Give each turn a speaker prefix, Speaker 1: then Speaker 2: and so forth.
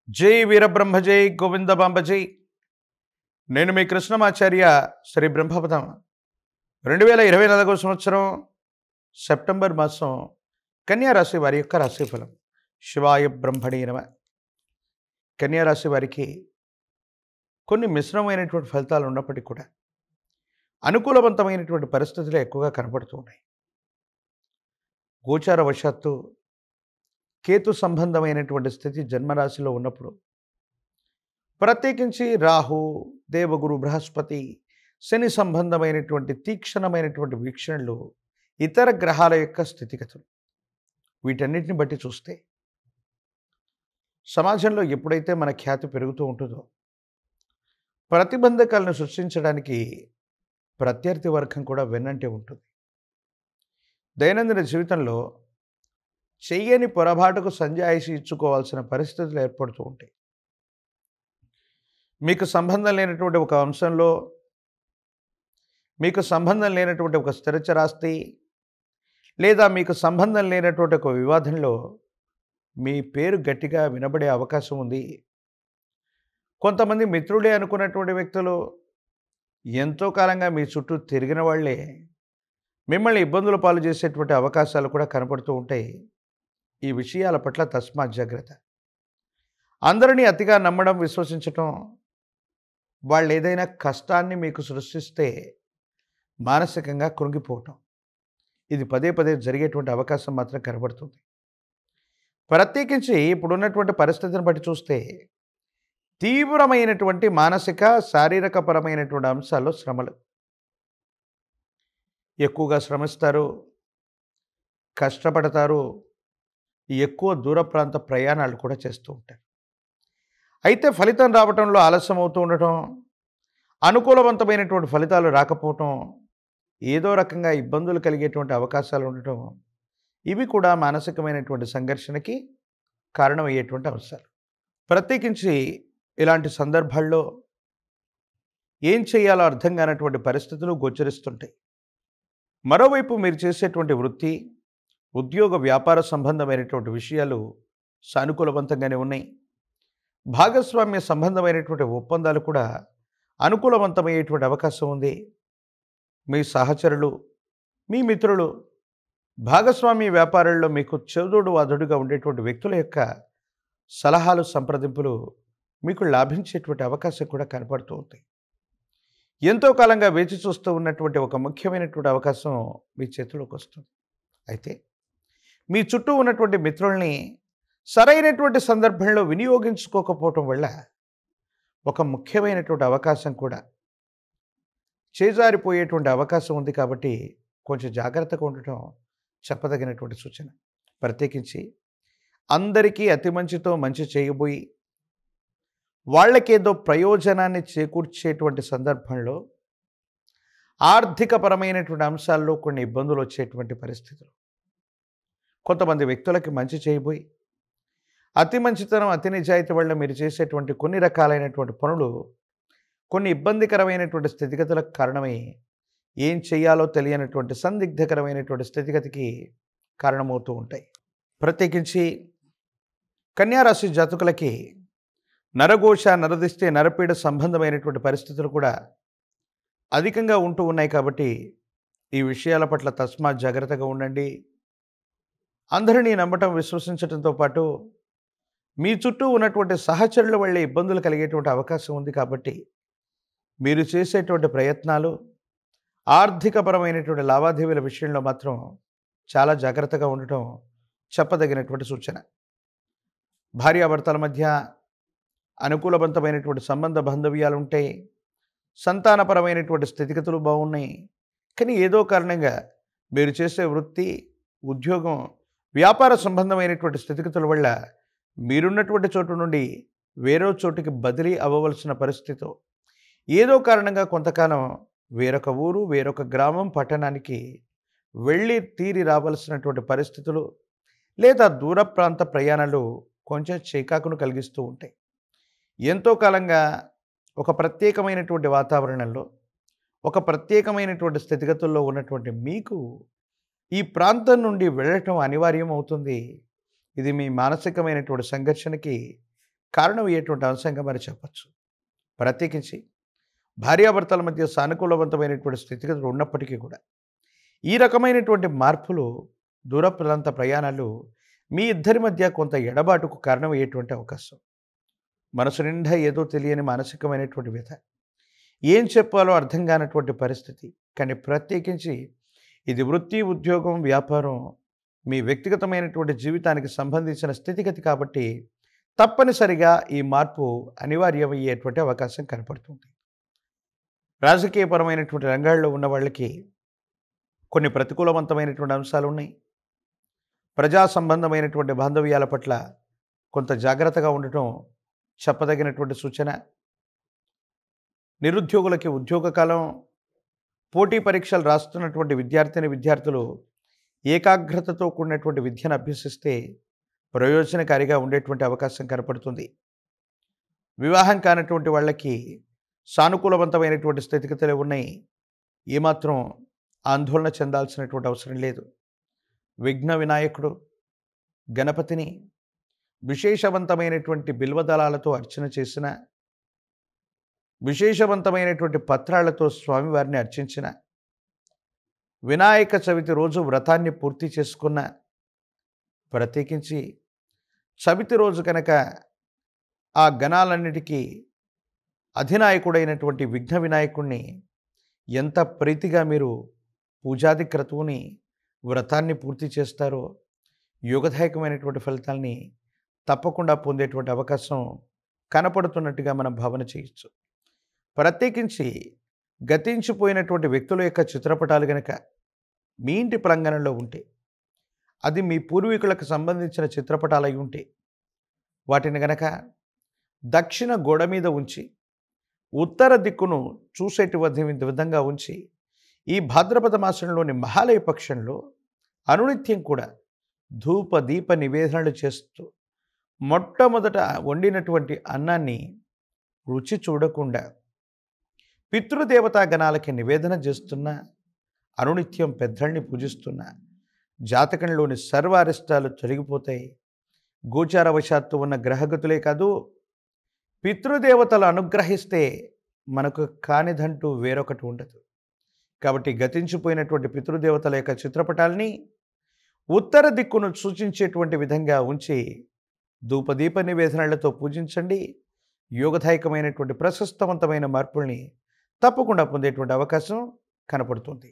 Speaker 1: జై వీరబ్రహ్మ జై గోవిందబాంబ జై. నేను మీ కృష్ణమాచార్య శ్రీ బ్రహ్మపదం. 2024 సంవత్సరం సెప్టెంబర్ మాసం కన్యారాశి వారి యొక్క రాశిఫలం. శివాయ బ్రహ్మణే నమ. కన్యారాశి వారికి కొన్ని మిశ్రమైనటువంటి ఫలితాలు ఉన్నప్పటికీ కూడా అనుకూలవంతమైనటువంటి పరిస్థితులు ఎక్కువగా కనపడుతూ ఉన్నాయి. గోచార వశాత్తు కేతు సంబంధమైనటువంటి స్థితి జన్మరాశిలో ఉన్నప్పుడు, ప్రత్యేకించి రాహు, దేవగురు, బృహస్పతి, శని సంబంధమైనటువంటి తీక్షణమైనటువంటి వీక్షణలు, ఇతర గ్రహాల యొక్క స్థితిగతులు, వీటన్నిటిని బట్టి చూస్తే సమాజంలో ఎప్పుడైతే మన ఖ్యాతి పెరుగుతూ ఉంటుందో, ప్రతిబంధకాలను సృష్టించడానికి ప్రత్యర్థి వర్గం కూడా వెన్నంటే ఉంటుంది. దైనందిన జీవితంలో చెయ్యని పొరపాటుకు సంజాయిషి ఇచ్చుకోవాల్సిన పరిస్థితులు ఏర్పడుతూ ఉంటాయి. మీకు సంబంధం లేనటువంటి ఒక అంశంలో, మీకు సంబంధం లేనటువంటి ఒక స్థిరచరాస్తి, లేదా మీకు సంబంధం లేనటువంటి ఒక వివాదంలో మీ పేరు గట్టిగా వినబడే అవకాశం ఉంది. కొంతమంది మిత్రులే అనుకున్నటువంటి వ్యక్తులు, ఎంతో కాలంగా మీ చుట్టూ తిరిగిన వాళ్ళే మిమ్మల్ని ఇబ్బందుల పాలు చేసేటువంటి అవకాశాలు కూడా కనపడుతూ ఉంటాయి. ఈ విషయాల పట్ల తస్మాత్ జాగ్రత్త. అందరినీ అతిగా నమ్మడం, విశ్వసించటం, వాళ్ళు ఏదైనా కష్టాన్ని మీకు సృష్టిస్తే మానసికంగా కృంగిపోవటం, ఇది పదే పదే జరిగేటువంటి అవకాశం మాత్రం కనబడుతుంది. ప్రత్యేకించి ఇప్పుడున్నటువంటి పరిస్థితిని బట్టి చూస్తే తీవ్రమైనటువంటి మానసిక, శారీరకపరమైనటువంటి అంశాల్లో శ్రమలు ఎక్కువగా శ్రమిస్తారు, కష్టపడతారు, ఎక్కువ దూర ప్రాంత ప్రయాణాలు కూడా చేస్తూ ఉంటారు. అయితే ఫలితం రావటంలో ఆలస్యం అవుతూ ఉండటం, అనుకూలవంతమైనటువంటి ఫలితాలు రాకపోవటం, ఏదో రకంగా ఇబ్బందులు కలిగేటువంటి అవకాశాలు ఉండటం, ఇవి కూడా మానసికమైనటువంటి సంఘర్షణకి కారణమయ్యేటువంటి అంశాలు. ప్రత్యేకించి ఇలాంటి సందర్భాల్లో ఏం చేయాలో అర్థం కానటువంటి పరిస్థితులు గోచరిస్తుంటాయి. మరోవైపు మీరు చేసేటువంటి వృత్తి, ఉద్యోగ, వ్యాపార సంబంధమైనటువంటి విషయాలు సానుకూలవంతంగానే ఉన్నాయి. భాగస్వామ్య సంబంధమైనటువంటి ఒప్పందాలు కూడా అనుకూలవంతమయ్యేటువంటి అవకాశం ఉంది. మీ సహచరులు, మీ మిత్రులు, భాగస్వామ్య వ్యాపారాల్లో మీకు చేదోడు వాదోడుగా ఉండేటువంటి వ్యక్తుల యొక్క సలహాలు, సంప్రదింపులు మీకు లాభించేటువంటి అవకాశం కూడా కనపడుతూ ఉంది. ఎంతో కాలంగా వేచి చూస్తూ ఉన్నటువంటి ఒక ముఖ్యమైనటువంటి అవకాశం మీ చేతిలోకి వస్తుంది. అయితే మీ చుట్టూ ఉన్నటువంటి మిత్రుల్ని సరైనటువంటి సందర్భంలో వినియోగించుకోకపోవటం వల్ల ఒక ముఖ్యమైనటువంటి అవకాశం కూడా చేజారిపోయేటువంటి అవకాశం ఉంది. కాబట్టి కొంచెం జాగ్రత్తగా ఉండటం చెప్పదగినటువంటి సూచన. ప్రత్యేకించి అందరికీ అతి మంచితో మంచి చేయబోయి వాళ్ళకేదో ప్రయోజనాన్ని చేకూర్చేటువంటి సందర్భంలో ఆర్థికపరమైనటువంటి అంశాల్లో కొన్ని ఇబ్బందులు వచ్చేటువంటి పరిస్థితులు, కొంతమంది వ్యక్తులకి మంచి చేయబోయి అతి మంచితనం, అతి నిజాయితీ వల్ల మీరు చేసేటువంటి కొన్ని రకాలైనటువంటి పనులు కొన్ని ఇబ్బందికరమైనటువంటి స్థితిగతులకు కారణమై ఏం చేయాలో తెలియనటువంటి సందిగ్ధకరమైనటువంటి స్థితిగతికి కారణమవుతూ ఉంటాయి. ప్రత్యేకించి కన్యారాశి జాతకులకి నరఘోష, నరదిష్టి, నరపీడ సంబంధమైనటువంటి పరిస్థితులు కూడా అధికంగా ఉంటూ ఉన్నాయి. కాబట్టి ఈ విషయాల పట్ల తస్మాత్ జాగ్రత్తగా ఉండండి. అందరినీ నమ్మటం, విశ్వసించడంతో పాటు మీ చుట్టూ ఉన్నటువంటి సహచరుల వల్ల ఇబ్బందులు కలిగేటువంటి అవకాశం ఉంది. కాబట్టి మీరు చేసేటువంటి ప్రయత్నాలు, ఆర్థికపరమైనటువంటి లావాదేవీల విషయంలో మాత్రం చాలా జాగ్రత్తగా ఉండటం చెప్పదగినటువంటి సూచన. భార్యాభర్తల మధ్య అనుకూలవంతమైనటువంటి సంబంధ బాంధవ్యాలు ఉంటాయి. సంతానపరమైనటువంటి స్థితిగతులు బాగున్నాయి. కానీ ఏదో కారణంగా మీరు చేసే వృత్తి, ఉద్యోగం, వ్యాపార సంబంధమైనటువంటి స్థితిగతుల వల్ల మీరున్నటువంటి చోటు నుండి వేరే చోటుకి బదిలీ అవ్వవలసిన పరిస్థితి, ఏదో కారణంగా కొంతకాలం వేరొక ఊరు, వేరొక గ్రామం, పట్టణానికి వెళ్ళి తీరి రావాల్సినటువంటి పరిస్థితులు, లేదా దూర ప్రాంత ప్రయాణాలు కొంచెం చికాకును కలిగిస్తూ ఉంటాయి. ఎంతో కాలంగా ఒక ప్రత్యేకమైనటువంటి వాతావరణంలో, ఒక ప్రత్యేకమైనటువంటి స్థితిగతుల్లో ఉన్నటువంటి మీకు ఈ ప్రాంతం నుండి వెళ్ళటం అనివార్యం అవుతుంది. ఇది మీ మానసికమైనటువంటి సంఘర్షణకి కారణమయ్యేటువంటి అంశంగా మరి చెప్పచ్చు. ప్రత్యేకించి భార్యాభర్తల మధ్య సానుకూలవంతమైనటువంటి స్థితిగతులు ఉన్నప్పటికీ కూడా ఈ రకమైనటువంటి మార్పులు, దూర ప్రాంత ప్రయాణాలు మీ ఇద్దరి మధ్య కొంత ఎడబాటుకు కారణమయ్యేటువంటి అవకాశం. మనసు నిండా ఏదో తెలియని మానసికమైనటువంటి వ్యధ, ఏం చెప్పాలో అర్థం కానటువంటి పరిస్థితి. కానీ ప్రత్యేకించి ఇది వృత్తి, ఉద్యోగం, వ్యాపారం, మీ వ్యక్తిగతమైనటువంటి జీవితానికి సంబంధించిన స్థితిగతి కాబట్టి తప్పనిసరిగా ఈ మార్పు అనివార్యమయ్యేటువంటి అవకాశం కనపడుతుంది. రాజకీయపరమైనటువంటి రంగాల్లో ఉన్న వాళ్ళకి కొన్ని ప్రతికూలవంతమైనటువంటి అంశాలు ఉన్నాయి. ప్రజా సంబంధమైనటువంటి బాంధవ్యాల పట్ల కొంత జాగ్రత్తగా ఉండటం చెప్పదగినటువంటి సూచన. నిరుద్యోగులకి ఉద్యోగ కాలం, పోటీ పరీక్షలు రాస్తున్నటువంటి విద్యార్థులు ఏకాగ్రతతో కూడినటువంటి విద్యను అభ్యసిస్తే ప్రయోజనకారిగా ఉండేటువంటి అవకాశం కనపడుతుంది. వివాహం కానటువంటి వాళ్ళకి సానుకూలవంతమైనటువంటి స్థితిగతులే ఉన్నాయి. ఏమాత్రం ఆందోళన చెందాల్సినటువంటి అవసరం లేదు. విఘ్న వినాయకుడు గణపతిని విశేషవంతమైనటువంటి బిల్వదళాలతో అర్చన చేసిన, విశేషవంతమైనటువంటి పత్రాలతో స్వామివారిని అర్చించిన, వినాయక చవితి రోజు వ్రతాన్ని పూర్తి చేసుకున్న, ప్రత్యేకించి చవితి రోజు కనుక ఆ గణాలన్నిటికీ అధినాయకుడైనటువంటి విఘ్న వినాయకుడిని ఎంత ప్రీతిగా మీరు పూజాది క్రతువుని, వ్రతాన్ని పూర్తి చేస్తారో యోగదాయకమైనటువంటి ఫలితాల్ని తప్పకుండా పొందేటువంటి అవకాశం కనపడుతున్నట్టుగా మనం భావన చేయొచ్చు. ప్రత్యేకించి గతించిపోయినటువంటి వ్యక్తుల యొక్క చిత్రపటాలు గనక మీ ఇంటి ప్రాంగణంలో ఉంటే, అది మీ పూర్వీకులకు సంబంధించిన చిత్రపటాలు అయి ఉంటే, వాటిని గనక దక్షిణ గోడ మీద ఉంచి ఉత్తర దిక్కును చూసేటువంటి విధంగా ఉంచి ఈ భాద్రపద మాసంలోని మహాలయ పక్షంలో అనునిత్యం కూడా ధూప దీప నివేదనలు చేస్తూ మొట్టమొదట వండినటువంటి అన్నాన్ని రుచి చూడకుండా పితృదేవతా గణాలకి నివేదన చేస్తున్న, అనునిత్యం పెద్దల్ని పూజిస్తున్న జాతకంలోని సర్వ అరిష్టాలు తొలగిపోతాయి. గోచారవశాత్తు ఉన్న గ్రహగతులే కాదు, పితృదేవతలు అనుగ్రహిస్తే మనకు కానిదంటూ వేరొకటి ఉండదు. కాబట్టి గతించిపోయినటువంటి పితృదేవతల యొక్క చిత్రపటాలని ఉత్తర దిక్కును సూచించేటువంటి విధంగా ఉంచి ధూపదీప నివేదనలతో పూజించండి. యోగదాయకమైనటువంటి ప్రశస్తవంతమైన మార్పుల్ని తప్పకుండా పొందేటువంటి అవకాశం కనపడుతుంది.